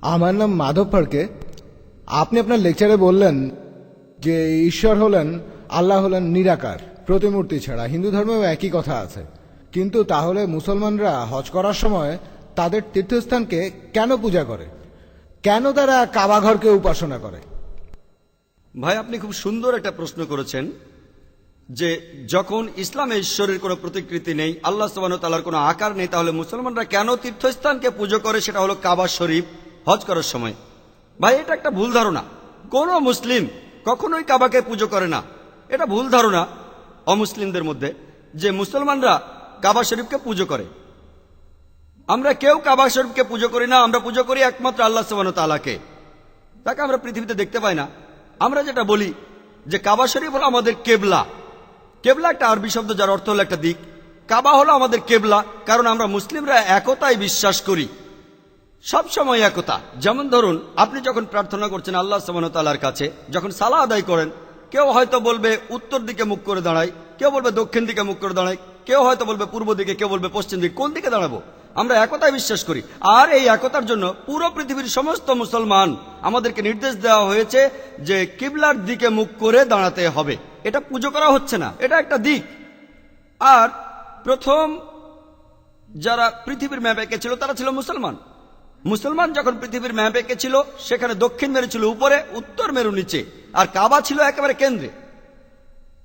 আমার নাম মাধব ফাড়কে। আপনি আপনার লেকচারে বললেন যে ঈশ্বর হলেন, আল্লাহ হলেন নিরাকার, প্রতিমূর্তি ছাড়া। হিন্দু ধর্মেও একই কথা আছে। কিন্তু তাহলে মুসলমানরা হজ করার সময় তাদের তীর্থস্থানকে কেন পূজা করে? কেন তারা কাবা ঘরকে উপাসনা করে? ভাই, আপনি খুব সুন্দর একটা প্রশ্ন করেছেন যে যখন ইসলামে ঈশ্বরের কোনো প্রতিকৃতি নেই, আল্লাহ সুবহানাহু ওয়া তাআলার কোনো আকার নেই, তাহলে মুসলমানরা কেন তীর্থস্থানকে পুজো করে? সেটা হলো কাবা শরীফ হজ করার সময়। ভাই, এটা একটা ভুল ধারণা। কোনো মুসলিম কখনোই কাবাকে পুজো করে না। এটা ভুল ধারণা অমুসলিমদের মধ্যে যে মুসলমানরা কাবা শরীফকে পুজো করে। আমরা কেউ কাবা শরীফকে পুজো করি না। আমরা পুজো করি একমাত্র আল্লাহ সুবহানাহু ওয়া তাআলাকে। তাকে আমরা পৃথিবীতে দেখতে পাই না। আমরা যেটা বলি যে কাবা শরীফ হলো আমাদের কেবলা। কেবলা একটা আরবি শব্দ যার অর্থ হলো একটা দিক। কাবা হলো আমাদের কেবলা, কারণ আমরা মুসলিমরা একতায় বিশ্বাস করি, সব সময় একতা। যেমন ধরুন, আপনি যখন প্রার্থনা করছেন আল্লাহ সুবহানাহু ওয়া তাআলার কাছে, যখন সালাহ আদায় করেন, কেউ হয়তো বলবে উত্তর দিকে মুখ করে দাঁড়ায়, কেউ বলবে দক্ষিণ দিকে মুখ করে দাঁড়ায়, কেউ হয়তো বলবে পূর্ব দিকে, কেউ বলবে পশ্চিম দিকে। কোন দিকে দাঁড়াবো? আমরা একতায় বিশ্বাস করি। আর এই একতার জন্য পুরো পৃথিবীর সমস্ত মুসলমান আমাদেরকে নির্দেশ দেওয়া হয়েছে যে কিবলার দিকে মুখ করে দাঁড়াতে হবে। এটা পুজো করা হচ্ছে না, এটা একটা দিক। আর প্রথম যারা পৃথিবীর ম্যাপ এঁকেছিল তারা ছিল মুসলমান। মুসলমান যখন পৃথিবীর ম্যাপ এঁকেছিল, সেখানে দক্ষিণ মেরু ছিল উপরে, উত্তর মেরু নিচে, আর কাবা ছিল একেবারে কেন্দ্রে।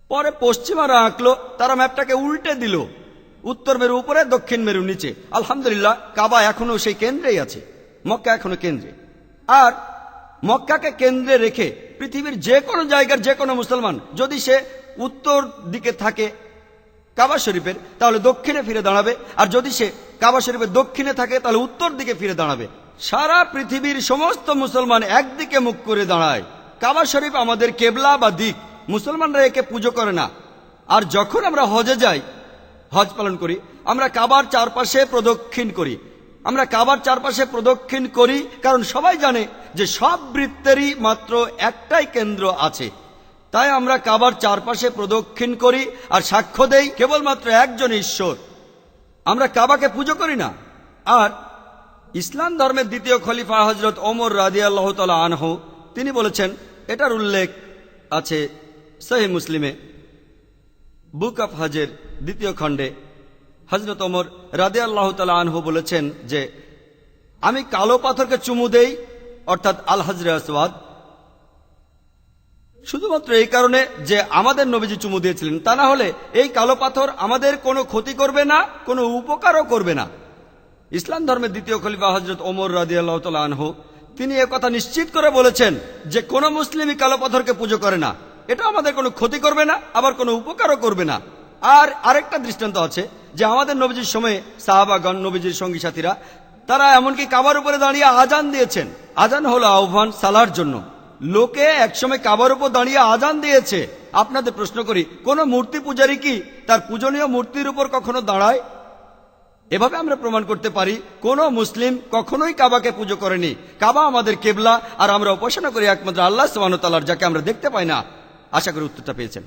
পরে পশ্চিমারা আঁকলো, তারা ম্যাপটাকে উল্টে দিল, উত্তর মেরু উপরে, দক্ষিণ মেরু নিচে। আলহামদুলিল্লাহ, কাবা এখনো সেই কেন্দ্রেই আছে, মক্কা এখনো কেন্দ্রে। আর মক্কাকে কেন্দ্রে রেখে পৃথিবীর যে কোনো জায়গার যে কোনো মুসলমান যদি সে উত্তর দিকে থাকে কাবা শরীফের, তাহলে দক্ষিণে ফিরে দাঁড়াবে। আর যদি সে কাবা শরীফের দক্ষিণে থাকে তাহলে উত্তর দিকে ফিরে দাঁড়াবে। সারা পৃথিবীর সমস্ত মুসলমান একদিকে মুখ করে দাঁড়ায়। কাবা শরীফ আমাদের কেবলা বা দিক। মুসলমানরা একে পুজো করে না। আর যখন আমরা হজে যাই, হজ পালন করি, আমরা কাবার চারপাশে প্রদক্ষিণ করি। আমরা কাবার চারপাশে প্রদক্ষিণ করি কারণ সবাই জানে যে সব বৃত্তেরই মাত্র একটাই কেন্দ্র আছে। তাই আমরা কাবার চারপাশে প্রদক্ষিণ করি আর সাক্ষ্য দেই কেবলমাত্র একজন ঈশ্বর। আমরা কাবাকে পুজো করি না। আর ইসলাম ধর্মের দ্বিতীয় খলিফা হযরত ওমর রাদিয়াল্লাহু তাআলা আনহু তিনি বলেছেন, এটার উল্লেখ আছে সহিহ মুসলিমে, বুক অফ হজের দ্বিতীয় খণ্ডে। হযরত ওমর রাদিয়াল্লাহু তাআলা আনহু বলেছেন যে আমি কালো পাথরকে চুমু দেই, অর্থাৎ আল হাজরে আসওয়াদ, শুধুমাত্র এই কারণে যে আমাদের নবীজি চুমু দিয়েছিলেন। তা না হলে এই কালো পাথর আমাদের কোনো ক্ষতি করবে না, কোনো উপকারও করবে না। ইসলাম ধর্মের দ্বিতীয় খলিফা হযরত ওমর রাদিয়াল্লাহু তাআলা আনহু তিনি কথা নিশ্চিত করে বলেছেন যে কোনো মুসলিমই কালো পাথরকে পুজো করে না। এটা আমাদের কোনো ক্ষতি করবে না, আবার কোনো উপকারও করবে না। আর আরেকটা দৃষ্টান্ত আছে যে আমাদের নবীজির সময়ে সাহাবাগণ, নবীজির সঙ্গী সাথীরা, তারা এমনকি কাবার উপরে দাঁড়িয়ে আজান দিয়েছেন। আজান হলো আহ্বান সালার জন্য। লোকে একসময় কাবার উপর দাঁড়িয়ে আজান দিয়েছে। আপনাদের প্রশ্ন করি, কোন মূর্তি পূজারী কি তার পূজনীয় মূর্তির উপর কখনো দাঁড়ায়? এভাবে আমরা প্রমাণ করতে পারি কোন মুসলিম কখনোই কাবাকে পুজো করেনি। কাবা আমাদের কেবলা, আর আমরা উপাসনা করি একমাত্র আল্লাহ সুবহানাহু ওয়া তাআলার, যাকে আমরা দেখতে পাই না। আশা করি উত্তরটা পেয়েছেন।